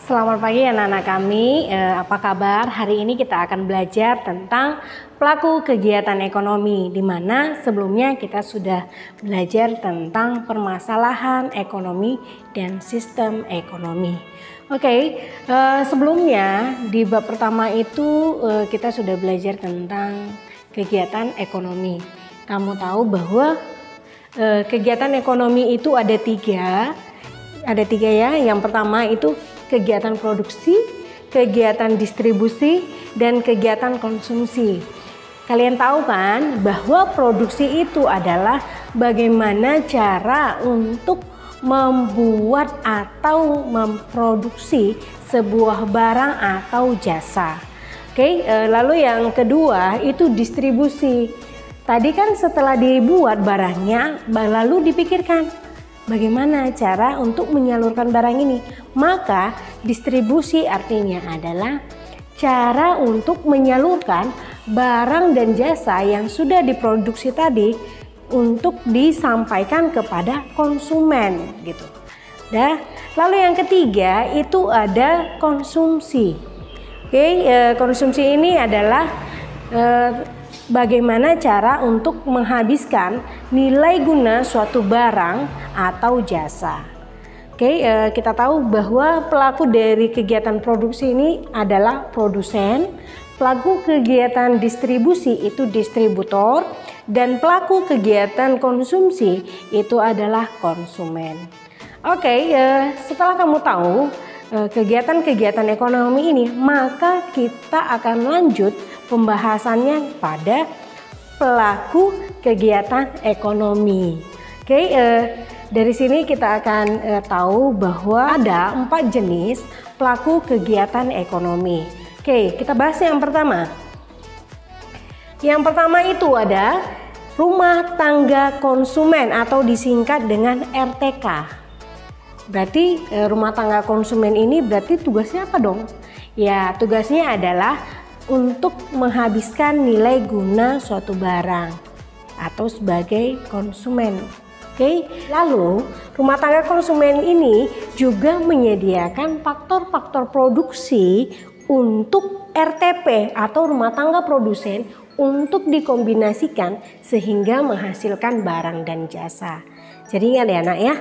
Selamat pagi anak-anak kami, apa kabar? Hari ini kita akan belajar tentang pelaku kegiatan ekonomi, di mana sebelumnya kita sudah belajar tentang permasalahan ekonomi dan sistem ekonomi. Oke, sebelumnya di bab pertama itu kita sudah belajar tentang kegiatan ekonomi. Kamu tahu bahwa kegiatan ekonomi itu ada tiga ya. Yang pertama itu kegiatan produksi, kegiatan distribusi, dan kegiatan konsumsi. Kalian tahu kan bahwa produksi itu adalah bagaimana cara untuk membuat atau memproduksi sebuah barang atau jasa. Oke, lalu yang kedua itu distribusi. Tadi kan setelah dibuat barangnya, lalu dipikirkan bagaimana cara untuk menyalurkan barang ini. Maka distribusi artinya adalah cara untuk menyalurkan barang dan jasa yang sudah diproduksi tadi untuk disampaikan kepada konsumen gitu. Lalu yang ketiga itu ada konsumsi. Oke, konsumsi ini adalah bagaimana cara untuk menghabiskan nilai guna suatu barang atau jasa. Oke, kita tahu bahwa pelaku dari kegiatan produksi ini adalah produsen, pelaku kegiatan distribusi itu distributor, dan pelaku kegiatan konsumsi itu adalah konsumen. Oke, setelah kamu tahu kegiatan-kegiatan ekonomi ini, maka kita akan lanjut pembahasannya pada pelaku kegiatan ekonomi. Oke, dari sini kita akan tahu bahwa ada 4 jenis pelaku kegiatan ekonomi. Oke, kita bahas yang pertama. Yang pertama itu ada rumah tangga konsumen atau disingkat dengan RTK. Berarti rumah tangga konsumen ini berarti tugasnya apa dong? Ya, tugasnya adalah untuk menghabiskan nilai guna suatu barang atau sebagai konsumen. Oke, lalu rumah tangga konsumen ini juga menyediakan faktor-faktor produksi untuk RTP atau rumah tangga produsen untuk dikombinasikan sehingga menghasilkan barang dan jasa. Jadi ingat ya anak ya,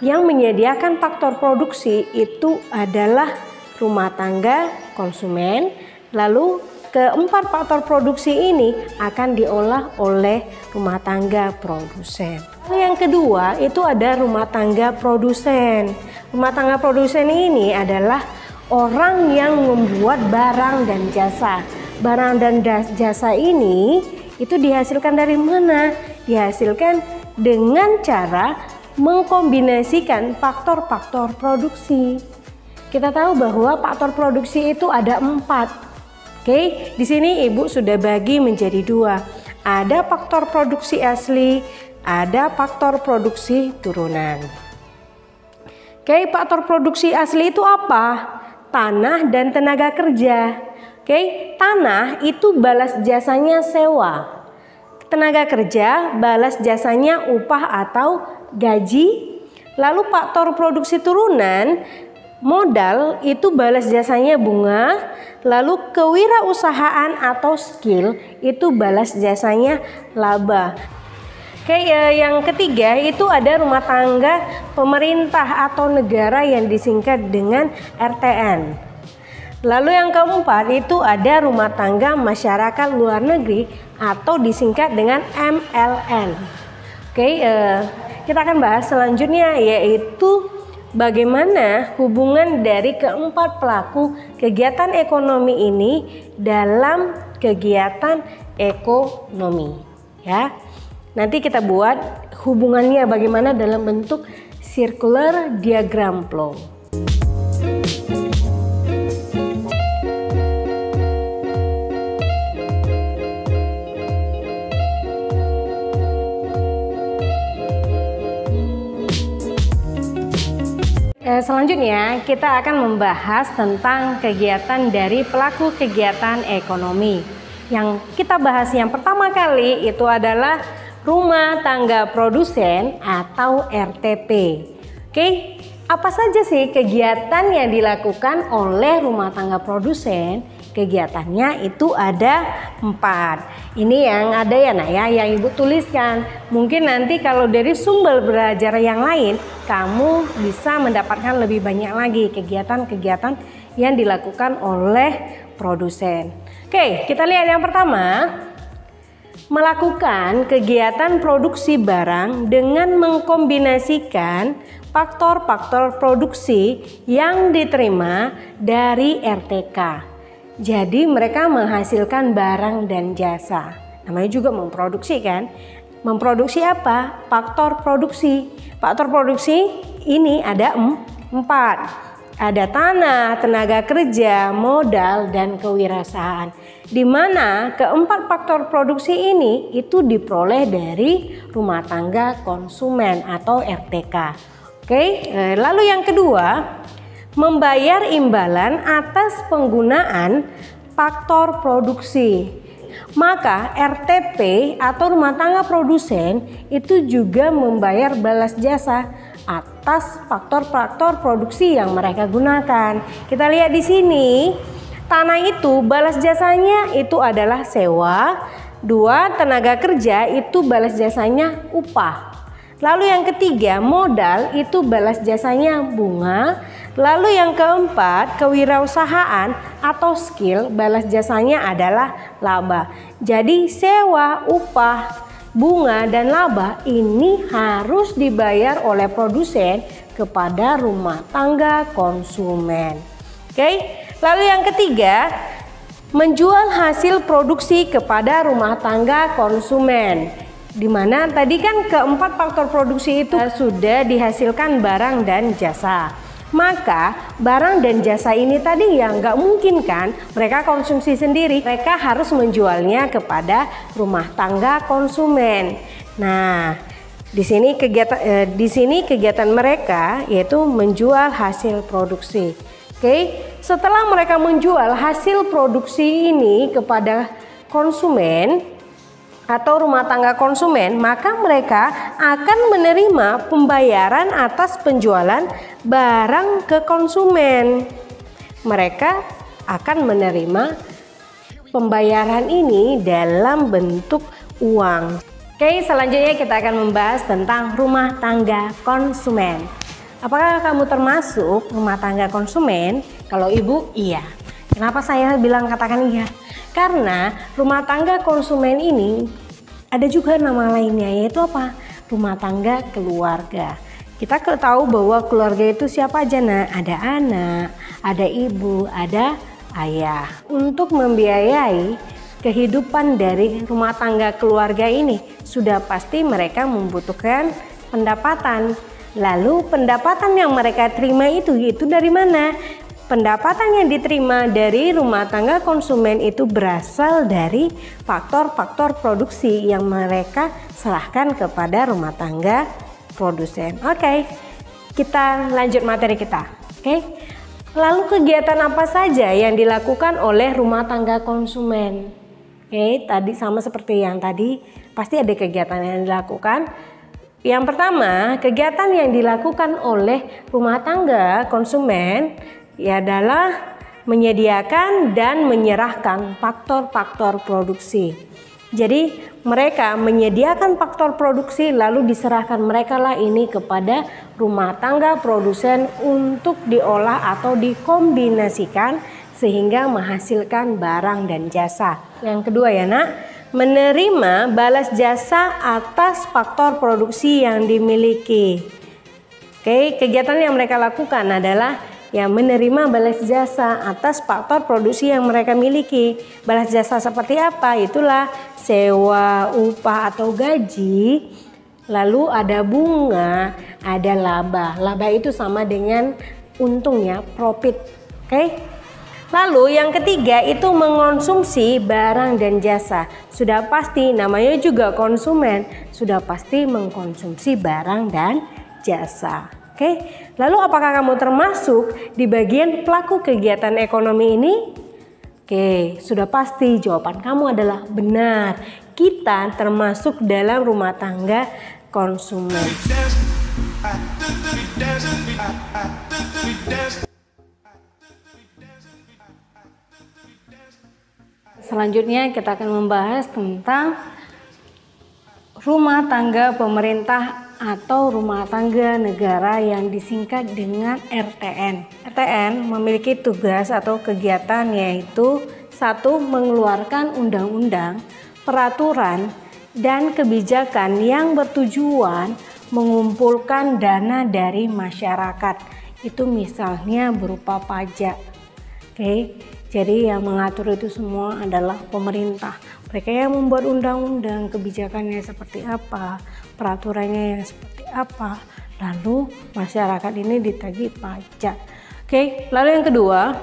yang menyediakan faktor produksi itu adalah rumah tangga konsumen. Lalu keempat faktor produksi ini akan diolah oleh rumah tangga produsen. Lalu yang kedua itu ada rumah tangga produsen. Rumah tangga produsen ini adalah orang yang membuat barang dan jasa. Barang dan jasa ini itu dihasilkan dari mana? Dihasilkan dengan cara mengkombinasikan faktor-faktor produksi. Kita tahu bahwa faktor produksi itu ada 4. Oke, di sini Ibu sudah bagi menjadi 2. Ada faktor produksi asli, ada faktor produksi turunan. Oke, faktor produksi asli itu apa? Tanah dan tenaga kerja. Oke, tanah itu balas jasanya sewa. Tenaga kerja balas jasanya upah atau gaji. Lalu faktor produksi turunan, modal itu balas jasanya bunga. Lalu kewirausahaan atau skill itu balas jasanya laba. Oke, yang ketiga itu ada rumah tangga pemerintah atau negara yang disingkat dengan RTN. Lalu yang keempat itu ada rumah tangga masyarakat luar negeri atau disingkat dengan MLN. Oke, kita akan bahas selanjutnya yaitu bagaimana hubungan dari keempat pelaku kegiatan ekonomi ini dalam kegiatan ekonomi ya. Nanti kita buat hubungannya bagaimana dalam bentuk circular diagram flow. Selanjutnya kita akan membahas tentang kegiatan dari pelaku kegiatan ekonomi. Yang kita bahas yang pertama kali itu adalah rumah tangga produsen atau RTP. Oke, Apa saja sih kegiatan yang dilakukan oleh rumah tangga produsen? Kegiatannya itu ada 4. Ini yang ada ya nak ya, yang ibu tuliskan. Mungkin nanti kalau dari sumber belajar yang lain, kamu bisa mendapatkan lebih banyak lagi kegiatan-kegiatan yang dilakukan oleh produsen. Oke, kita lihat yang pertama. Melakukan kegiatan produksi barang dengan mengkombinasikan faktor-faktor produksi yang diterima dari RTK. Jadi mereka menghasilkan barang dan jasa. Namanya juga memproduksi kan? Memproduksi apa? Faktor produksi. Faktor produksi ini ada 4. Ada tanah, tenaga kerja, modal, dan kewirausahaan. Di mana keempat faktor produksi ini itu diperoleh dari rumah tangga konsumen atau RTK. Oke, lalu yang kedua, membayar imbalan atas penggunaan faktor produksi. Maka RTP atau rumah tangga produsen itu juga membayar balas jasa atas faktor-faktor produksi yang mereka gunakan. Kita lihat di sini, tanah itu balas jasanya itu adalah sewa. 2, tenaga kerja itu balas jasanya upah. Lalu yang ketiga, modal itu balas jasanya bunga. Lalu yang keempat, kewirausahaan atau skill balas jasanya adalah laba. Jadi sewa, upah, bunga, dan laba ini harus dibayar oleh produsen kepada rumah tangga konsumen. Oke, lalu yang ketiga, menjual hasil produksi kepada rumah tangga konsumen. Dimana tadi kan keempat faktor produksi itu sudah dihasilkan barang dan jasa. Maka barang dan jasa ini tadi yang nggak mungkin kan mereka konsumsi sendiri, mereka harus menjualnya kepada rumah tangga konsumen. Nah, di sini kegiatan mereka yaitu menjual hasil produksi. Oke, setelah mereka menjual hasil produksi ini kepada konsumen atau rumah tangga konsumen, maka mereka akan menerima pembayaran atas penjualan barang ke konsumen. Mereka akan menerima pembayaran ini dalam bentuk uang. Oke, selanjutnya kita akan membahas tentang rumah tangga konsumen. Apakah kamu termasuk rumah tangga konsumen? Kalau ibu, iya. Kenapa saya bilang katakan iya? Karena rumah tangga konsumen ini ada juga nama lainnya, yaitu apa? Rumah tangga keluarga. Kita tahu bahwa keluarga itu siapa aja nak? Ada anak, ada ibu, ada ayah. Untuk membiayai kehidupan dari rumah tangga keluarga ini sudah pasti mereka membutuhkan pendapatan. Lalu pendapatan yang mereka terima itu dari mana? Pendapatan yang diterima dari rumah tangga konsumen itu berasal dari faktor-faktor produksi yang mereka serahkan kepada rumah tangga produsen. Oke, kita lanjut materi kita. Oke, lalu kegiatan apa saja yang dilakukan oleh rumah tangga konsumen? Oke, tadi sama seperti yang tadi, pasti ada kegiatan yang dilakukan. Yang pertama, kegiatan yang dilakukan oleh rumah tangga konsumen adalah menyediakan dan menyerahkan faktor-faktor produksi. Jadi mereka menyediakan faktor produksi lalu diserahkan mereka lah ini kepada rumah tangga produsen untuk diolah atau dikombinasikan sehingga menghasilkan barang dan jasa. Yang kedua ya nak, menerima balas jasa atas faktor produksi yang dimiliki. Oke, kegiatan yang mereka lakukan adalah yang menerima balas jasa atas faktor produksi yang mereka miliki. Balas jasa seperti apa? Itulah sewa, upah atau gaji. Lalu ada bunga, ada laba. Laba itu sama dengan untungnya, profit. Oke? Lalu yang ketiga itu mengonsumsi barang dan jasa. Sudah pasti namanya juga konsumen, sudah pasti mengkonsumsi barang dan jasa. Oke, lalu apakah kamu termasuk di bagian pelaku kegiatan ekonomi ini? Oke, sudah pasti jawaban kamu adalah benar. Kita termasuk dalam rumah tangga konsumen. Selanjutnya kita akan membahas tentang rumah tangga pemerintah atau rumah tangga negara yang disingkat dengan RTN. RTN memiliki tugas atau kegiatan yaitu 1. Mengeluarkan undang-undang, peraturan, dan kebijakan yang bertujuan mengumpulkan dana dari masyarakat. Itu misalnya berupa pajak. Oke. Jadi yang mengatur itu semua adalah pemerintah. Mereka yang membuat undang-undang, kebijakannya seperti apa, peraturannya yang seperti apa, lalu masyarakat ini ditagih pajak. Oke, lalu yang kedua,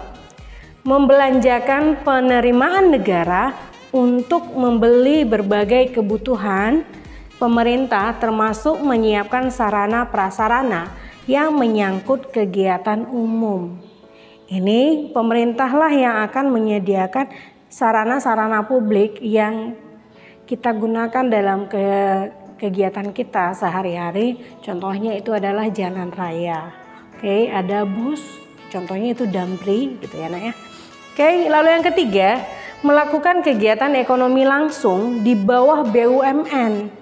membelanjakan penerimaan negara untuk membeli berbagai kebutuhan pemerintah termasuk menyiapkan sarana prasarana yang menyangkut kegiatan umum. Ini pemerintahlah yang akan menyediakan sarana-sarana publik yang kita gunakan dalam kegiatan kita sehari-hari. Contohnya itu adalah jalan raya. Oke, ada bus, contohnya itu Damri gitu ya, Nak ya. Oke, lalu yang ketiga, melakukan kegiatan ekonomi langsung di bawah BUMN.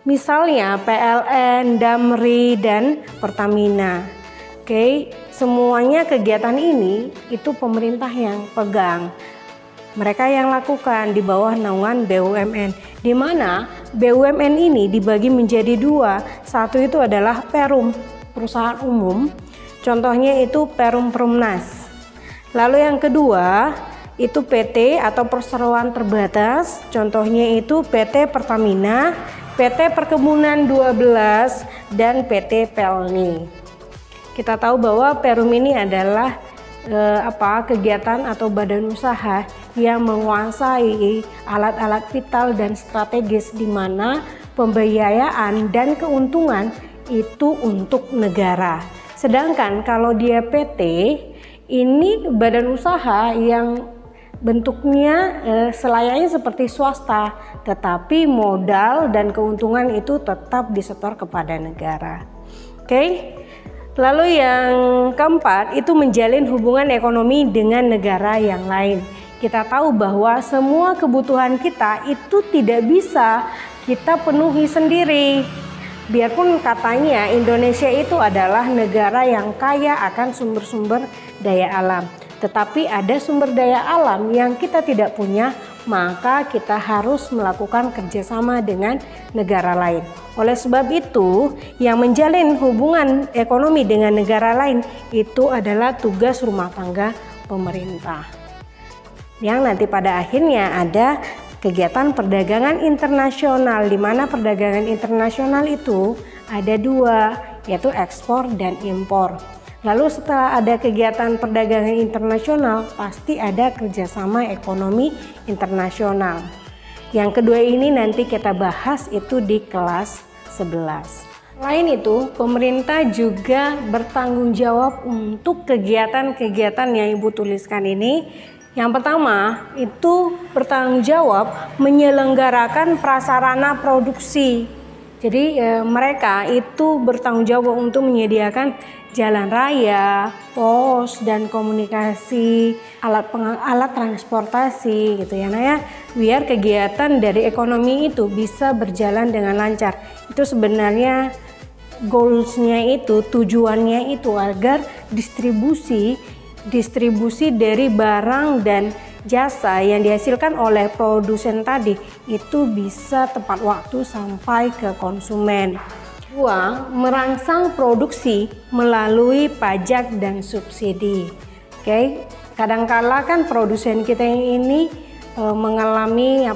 Misalnya PLN, Damri, dan Pertamina. Oke, semuanya kegiatan ini itu pemerintah yang pegang. Mereka yang lakukan di bawah naungan BUMN, di mana BUMN ini dibagi menjadi 2. Satu itu adalah Perum, perusahaan umum. Contohnya itu Perum Perumnas. Lalu yang kedua itu PT atau perseroan terbatas. Contohnya itu PT Pertamina, PT Perkebunan 12, dan PT Pelni. Kita tahu bahwa Perum ini adalah kegiatan atau badan usaha yang menguasai alat-alat vital dan strategis di mana pembiayaan dan keuntungan itu untuk negara. Sedangkan kalau dia PT, ini badan usaha yang bentuknya selayaknya seperti swasta, tetapi modal dan keuntungan itu tetap disetor kepada negara. Oke. Lalu yang keempat itu menjalin hubungan ekonomi dengan negara yang lain. Kita tahu bahwa semua kebutuhan kita itu tidak bisa kita penuhi sendiri. Biarpun katanya Indonesia itu adalah negara yang kaya akan sumber-sumber daya alam. Tetapi ada sumber daya alam yang kita tidak punya, maka kita harus melakukan kerjasama dengan negara lain. Oleh sebab itu, yang menjalin hubungan ekonomi dengan negara lain itu adalah tugas rumah tangga pemerintah. Yang nanti pada akhirnya ada kegiatan perdagangan internasional, di mana perdagangan internasional itu ada 2, yaitu ekspor dan impor. Lalu setelah ada kegiatan perdagangan internasional, pasti ada kerjasama ekonomi internasional. Yang kedua ini nanti kita bahas itu di kelas 11. Selain itu, pemerintah juga bertanggung jawab untuk kegiatan-kegiatan yang Ibu tuliskan ini. Yang pertama, itu bertanggung jawab menyelenggarakan prasarana produksi. Jadi mereka itu bertanggung jawab untuk menyediakan jalan raya, pos, dan komunikasi, alat transportasi gitu ya, Nah ya, biar kegiatan dari ekonomi itu bisa berjalan dengan lancar. Itu sebenarnya goalsnya itu, tujuannya itu agar distribusi dari barang dan jasa yang dihasilkan oleh produsen tadi itu bisa tepat waktu sampai ke konsumen. 2. Merangsang produksi melalui pajak dan subsidi. Oke, kadangkala kan produsen kita ini mengalami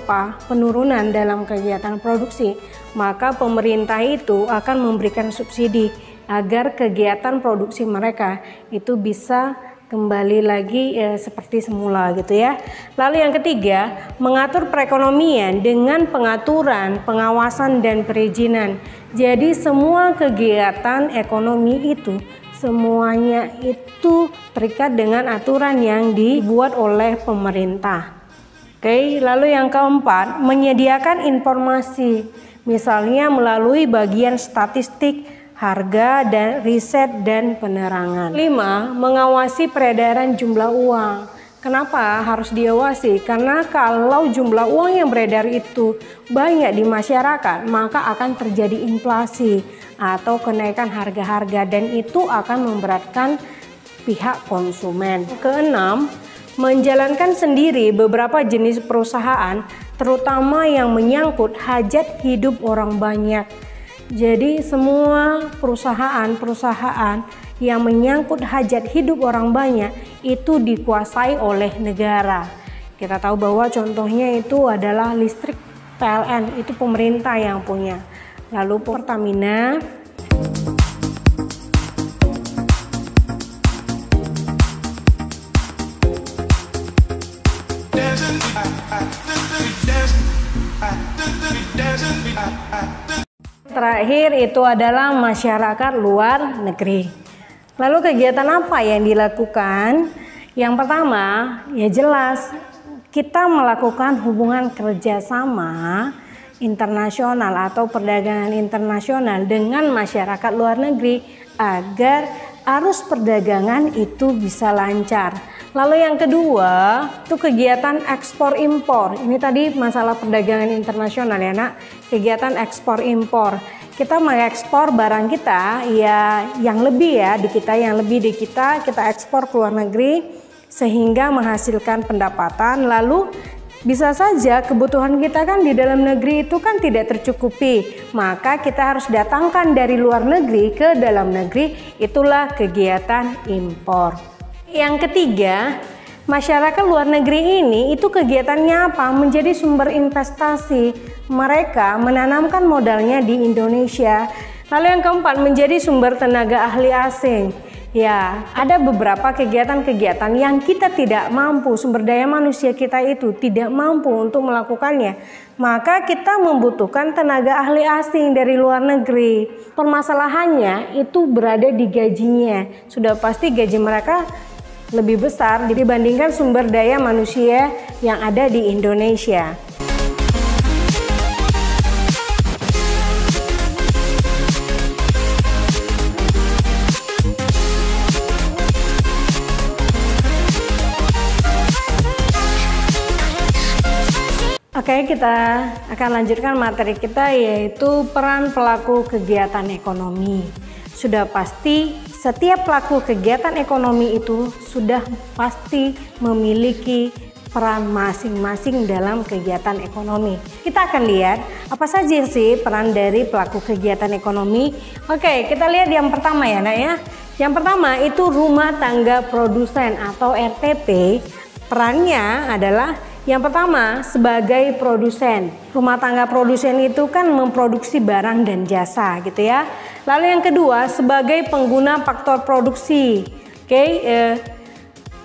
penurunan dalam kegiatan produksi, maka pemerintah itu akan memberikan subsidi agar kegiatan produksi mereka itu bisa kembali lagi seperti semula gitu ya. Lalu yang ketiga, mengatur perekonomian dengan pengaturan, pengawasan, dan perizinan. Jadi semua kegiatan ekonomi itu semuanya itu terikat dengan aturan yang dibuat oleh pemerintah. Oke, lalu yang keempat, menyediakan informasi, misalnya melalui bagian statistik harga, dan riset dan penerangan. 5. Mengawasi peredaran jumlah uang. Kenapa harus diawasi? Karena kalau jumlah uang yang beredar itu banyak di masyarakat, maka akan terjadi inflasi atau kenaikan harga-harga, dan itu akan memberatkan pihak konsumen. Keenam, menjalankan sendiri beberapa jenis perusahaan, terutama yang menyangkut hajat hidup orang banyak. Jadi semua perusahaan yang menyangkut hajat hidup orang banyak itu dikuasai oleh negara. Kita tahu bahwa contohnya itu adalah listrik PLN, itu pemerintah yang punya. Lalu Pertamina, terakhir itu adalah masyarakat luar negeri. Lalu kegiatan apa yang dilakukan? Yang pertama, ya jelas kita melakukan hubungan kerjasama internasional atau perdagangan internasional dengan masyarakat luar negeri agar arus perdagangan itu bisa lancar. Lalu yang kedua itu kegiatan ekspor impor. Ini tadi masalah perdagangan internasional ya nak. Kegiatan ekspor impor. Kita mengekspor barang kita ya yang lebih ya di kita, yang lebih di kita ekspor ke luar negeri sehingga menghasilkan pendapatan. Lalu bisa saja kebutuhan kita kan di dalam negeri itu kan tidak tercukupi, maka kita harus datangkan dari luar negeri ke dalam negeri, itulah kegiatan impor. Yang ketiga, masyarakat luar negeri ini itu kegiatannya apa? Menjadi sumber investasi. Mereka menanamkan modalnya di Indonesia. Lalu yang keempat, menjadi sumber tenaga ahli asing. Ya, ada beberapa kegiatan-kegiatan yang kita tidak mampu, sumber daya manusia kita itu tidak mampu untuk melakukannya. Maka kita membutuhkan tenaga ahli asing dari luar negeri. Permasalahannya itu berada di gajinya. Sudah pasti gaji mereka lebih besar dibandingkan sumber daya manusia yang ada di Indonesia. Oke, kita akan lanjutkan materi kita, yaitu peran pelaku kegiatan ekonomi. Sudah pasti setiap pelaku kegiatan ekonomi itu sudah pasti memiliki peran masing-masing dalam kegiatan ekonomi. Kita akan lihat apa saja sih peran dari pelaku kegiatan ekonomi. Oke, kita lihat yang pertama ya nak ya. Yang pertama itu rumah tangga produsen atau RTP. Perannya adalah yang pertama sebagai produsen. Rumah tangga produsen itu kan memproduksi barang dan jasa gitu ya. Lalu yang kedua sebagai pengguna faktor produksi.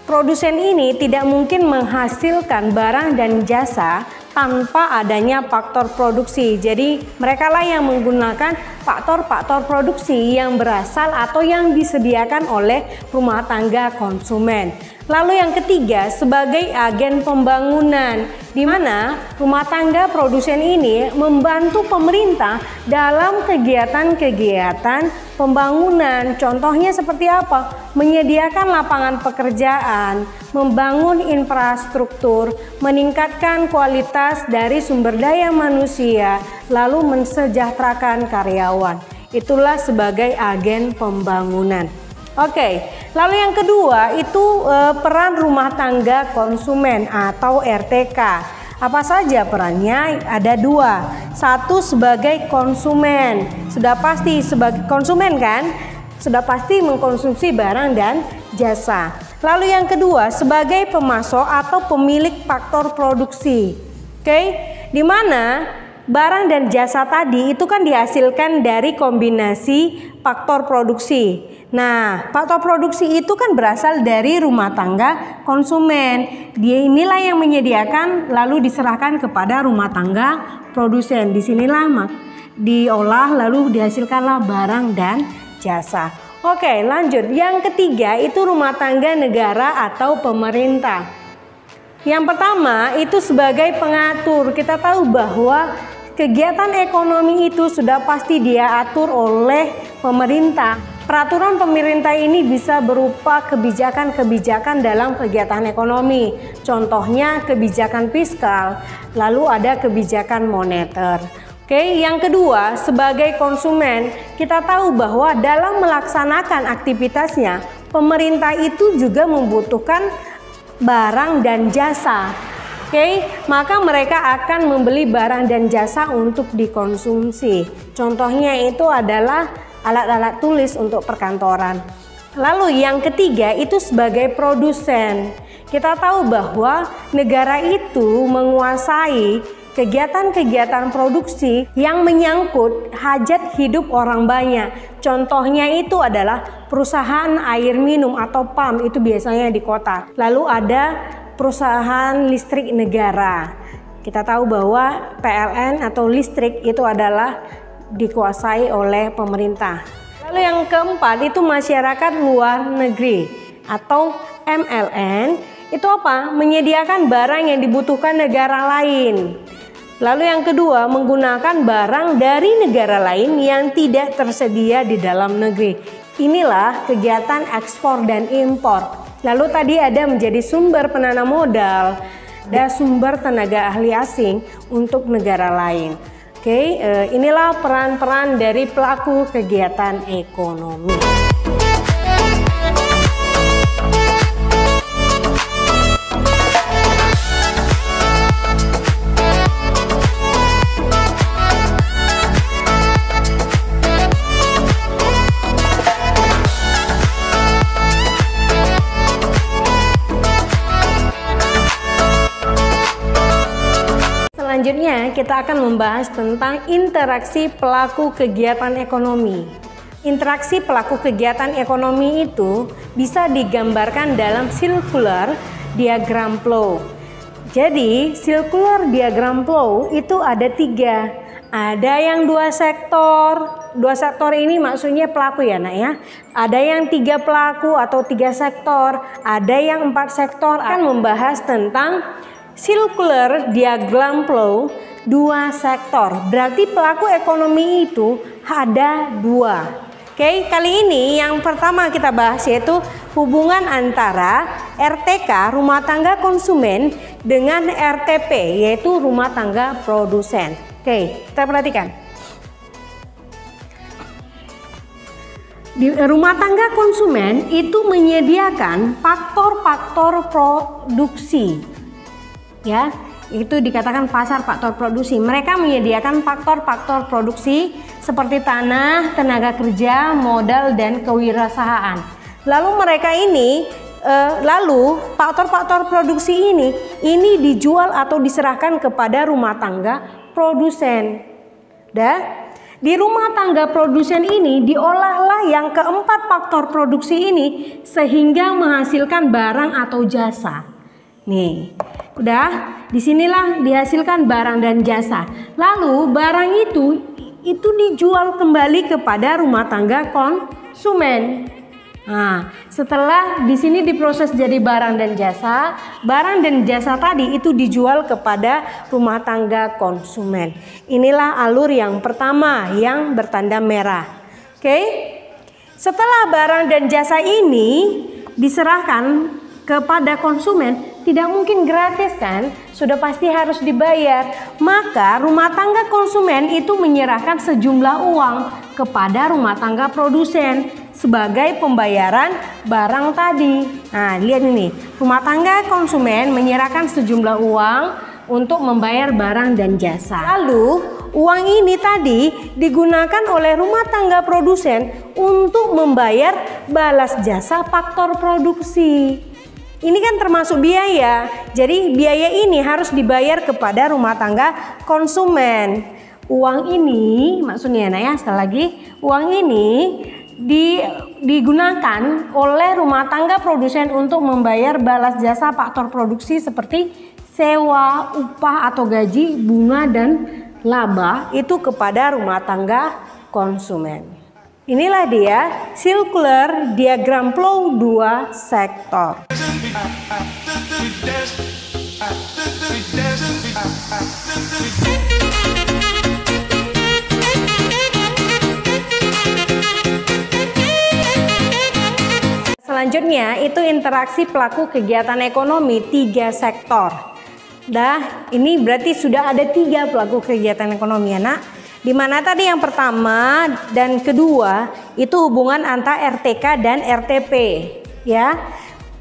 Produsen ini tidak mungkin menghasilkan barang dan jasa tanpa adanya faktor produksi. Jadi mereka lah yang menggunakan faktor-faktor produksi yang berasal atau yang disediakan oleh rumah tangga konsumen. Lalu yang ketiga sebagai agen pembangunan, di mana rumah tangga produsen ini membantu pemerintah dalam kegiatan-kegiatan pembangunan. Contohnya seperti apa? Menyediakan lapangan pekerjaan, membangun infrastruktur, meningkatkan kualitas dari sumber daya manusia, lalu mensejahterakan karyawan. Itulah sebagai agen pembangunan. Oke, lalu yang kedua itu peran rumah tangga konsumen atau RTK. Apa saja perannya? Ada dua. Satu sebagai konsumen, sudah pasti sebagai konsumen kan, sudah pasti mengkonsumsi barang dan jasa. Lalu yang kedua sebagai pemasok atau pemilik faktor produksi. Di mana barang dan jasa tadi itu kan dihasilkan dari kombinasi faktor produksi. Nah, faktor produksi itu kan berasal dari rumah tangga konsumen. Dia inilah yang menyediakan lalu diserahkan kepada rumah tangga produsen. Disinilah diolah lalu dihasilkanlah barang dan jasa. Oke, lanjut. Yang ketiga itu rumah tangga negara atau pemerintah. Yang pertama itu sebagai pengatur. Kita tahu bahwa kegiatan ekonomi itu sudah pasti dia atur oleh pemerintah. Peraturan pemerintah ini bisa berupa kebijakan-kebijakan dalam kegiatan ekonomi. Contohnya kebijakan fiskal, lalu ada kebijakan moneter. Oke, yang kedua, sebagai konsumen, kita tahu bahwa dalam melaksanakan aktivitasnya, pemerintah itu juga membutuhkan barang dan jasa. Oke, maka mereka akan membeli barang dan jasa untuk dikonsumsi. Contohnya itu adalah alat-alat tulis untuk perkantoran. Lalu yang ketiga itu sebagai produsen. Kita tahu bahwa negara itu menguasai kegiatan-kegiatan produksi yang menyangkut hajat hidup orang banyak. Contohnya itu adalah perusahaan air minum atau PAM, itu biasanya di kota. Lalu ada perusahaan listrik negara. Kita tahu bahwa PLN atau listrik itu adalah dikuasai oleh pemerintah. Lalu yang keempat itu masyarakat luar negeri atau MLN. Itu apa? Menyediakan barang yang dibutuhkan negara lain. Lalu yang kedua, menggunakan barang dari negara lain yang tidak tersedia di dalam negeri. Inilah kegiatan ekspor dan impor. Lalu tadi ada menjadi sumber penanam modal, ada sumber tenaga ahli asing untuk negara lain. Oke, inilah peran-peran dari pelaku kegiatan ekonomi. Selanjutnya kita akan membahas tentang interaksi pelaku kegiatan ekonomi. Interaksi pelaku kegiatan ekonomi itu bisa digambarkan dalam circular diagram flow. Jadi circular diagram flow itu ada 3. Ada yang 2 sektor. 2 sektor ini maksudnya pelaku ya nak ya. Ada yang 3 pelaku atau 3 sektor. Ada yang 4 sektor. Akan membahas tentang circular diagram flow 2 sektor. Berarti pelaku ekonomi itu ada 2. Oke, kali ini yang pertama kita bahas yaitu hubungan antara RTK rumah tangga konsumen dengan RTP yaitu rumah tangga produsen. Oke, kita perhatikan. Di rumah tangga konsumen itu menyediakan faktor-faktor produksi. Ya, itu dikatakan pasar faktor produksi. Mereka menyediakan faktor-faktor produksi seperti tanah, tenaga kerja, modal, dan kewirausahaan. Lalu mereka ini, faktor-faktor produksi ini dijual atau diserahkan kepada rumah tangga produsen. Di rumah tangga produsen ini diolahlah yang keempat faktor produksi ini sehingga menghasilkan barang atau jasa. Nih, udah disinilah dihasilkan barang dan jasa. Lalu barang itu dijual kembali kepada rumah tangga konsumen. Nah, setelah di sini diproses jadi barang dan jasa tadi itu dijual kepada rumah tangga konsumen. Inilah alur yang pertama yang bertanda merah. Oke. Setelah barang dan jasa ini diserahkan kepada konsumen, tidak mungkin gratis kan, sudah pasti harus dibayar. Maka rumah tangga konsumen itu menyerahkan sejumlah uang kepada rumah tangga produsen sebagai pembayaran barang tadi. Nah, lihat ini, rumah tangga konsumen menyerahkan sejumlah uang untuk membayar barang dan jasa. Lalu uang ini tadi digunakan oleh rumah tangga produsen untuk membayar balas jasa faktor produksi. Ini kan termasuk biaya, jadi biaya ini harus dibayar kepada rumah tangga konsumen. Uang ini, maksudnya ya, sekali lagi, uang ini digunakan oleh rumah tangga produsen untuk membayar balas jasa faktor produksi seperti sewa, upah atau gaji, bunga, dan laba itu kepada rumah tangga konsumen. Inilah dia circular diagram flow 2 sektor. selanjutnya itu interaksi pelaku kegiatan ekonomi 3 sektor. Dah, ini berarti sudah ada 3 pelaku kegiatan ekonomi ya nak. Dimana tadi yang pertama dan kedua itu hubungan antara RTK dan RTP ya.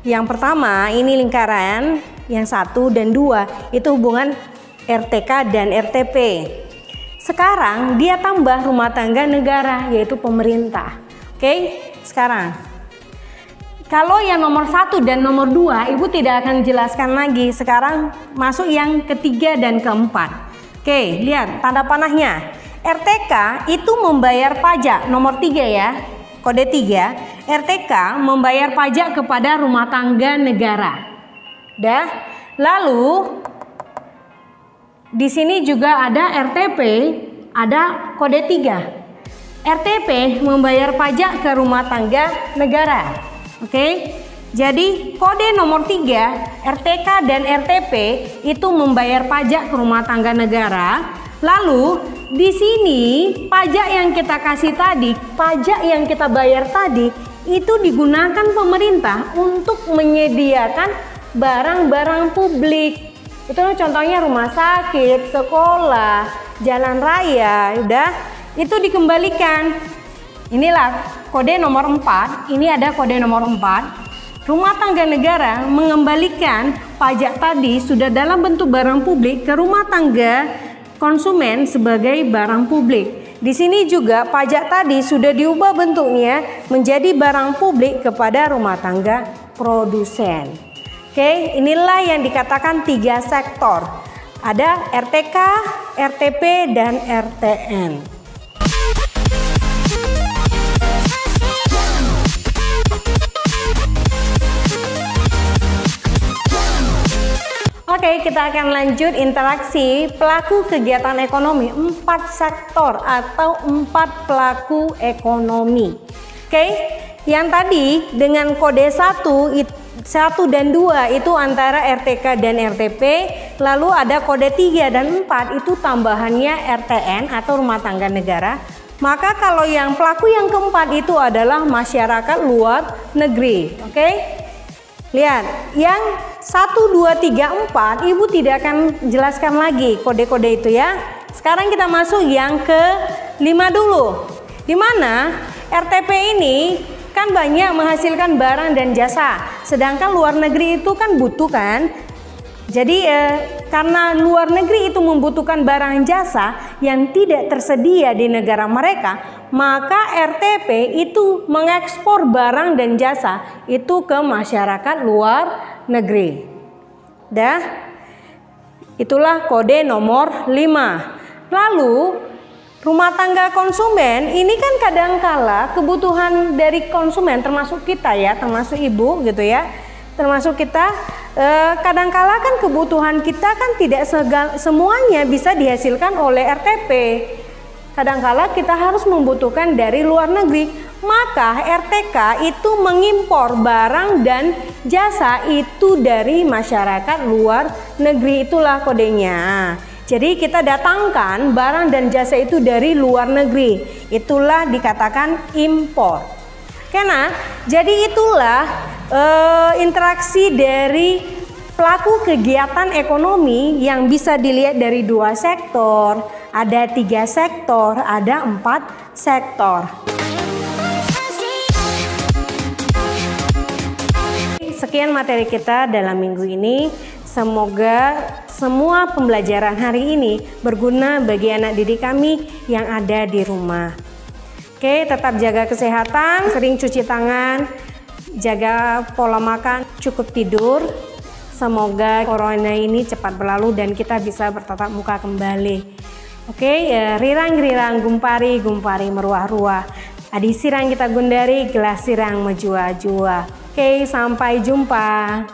Yang pertama ini lingkaran, yang 1 dan 2 itu hubungan RTK dan RTP. Sekarang dia tambah rumah tangga negara yaitu pemerintah. Oke, sekarang kalau yang nomor 1 dan nomor 2 Ibu tidak akan jelaskan lagi. Sekarang masuk yang ketiga dan keempat. Oke, lihat tanda panahnya. RTK itu membayar pajak nomor 3 ya. Kode 3. RTK membayar pajak kepada rumah tangga negara. Dah. Lalu di sini juga ada RTP, ada kode 3. RTP membayar pajak ke rumah tangga negara. Oke, jadi kode nomor 3 RTK dan RTP itu membayar pajak ke rumah tangga negara. Lalu di sini pajak yang kita kasih tadi, pajak yang kita bayar tadi itu digunakan pemerintah untuk menyediakan barang-barang publik. Itu contohnya rumah sakit, sekolah, jalan raya, udah itu dikembalikan. Inilah kode nomor 4, ini ada kode nomor 4. Rumah tangga negara mengembalikan pajak tadi sudah dalam bentuk barang publik ke rumah tangga konsumen sebagai barang publik. Di sini juga pajak tadi sudah diubah bentuknya menjadi barang publik kepada rumah tangga produsen. Oke, inilah yang dikatakan 3 sektor. Ada RTK, RTP, dan RTN. Oke, kita akan lanjut interaksi pelaku kegiatan ekonomi 4 sektor atau 4 pelaku ekonomi. Oke, yang tadi dengan kode 1 dan 2 itu antara RTK dan RTP, lalu ada kode 3 dan 4 itu tambahannya RTN atau rumah tangga negara. Maka kalau yang pelaku yang keempat itu adalah masyarakat luar negeri. Oke, lihat yang 1, 2, 3, 4 Ibu tidak akan jelaskan lagi kode-kode itu ya. Sekarang kita masuk yang ke 5 dulu. Dimana RTP ini kan banyak menghasilkan barang dan jasa. Sedangkan luar negeri itu kan butuh kan. Jadi karena luar negeri itu membutuhkan barang jasa yang tidak tersedia di negara mereka, maka RTP itu mengekspor barang dan jasa itu ke masyarakat luar negeri. Dah, itulah kode nomor 5. Lalu rumah tangga konsumen ini kan kadangkala kebutuhan dari konsumen termasuk kita ya, termasuk ibu gitu ya, termasuk kita. Kadangkala kan kebutuhan kita kan tidak semuanya bisa dihasilkan oleh RTP. Kadangkala kita harus membutuhkan dari luar negeri, maka RTK itu mengimpor barang dan jasa itu dari masyarakat luar negeri. Itulah kodenya. Jadi kita datangkan barang dan jasa itu dari luar negeri. Itulah dikatakan impor. Karena jadi itulah interaksi dari pelaku kegiatan ekonomi yang bisa dilihat dari 2 sektor, ada 3 sektor, ada 4 sektor. Sekian materi kita dalam minggu ini. Semoga semua pembelajaran hari ini berguna bagi anak didik kami yang ada di rumah. Oke, tetap jaga kesehatan, sering cuci tangan, jaga pola makan, cukup tidur. Semoga corona ini cepat berlalu dan kita bisa bertatap muka kembali. Oke, rirang-rirang, gumpari-gumpari, meruah-ruah. Adi sirang kita gundari, gelas sirang menjua-jua. Oke, sampai jumpa.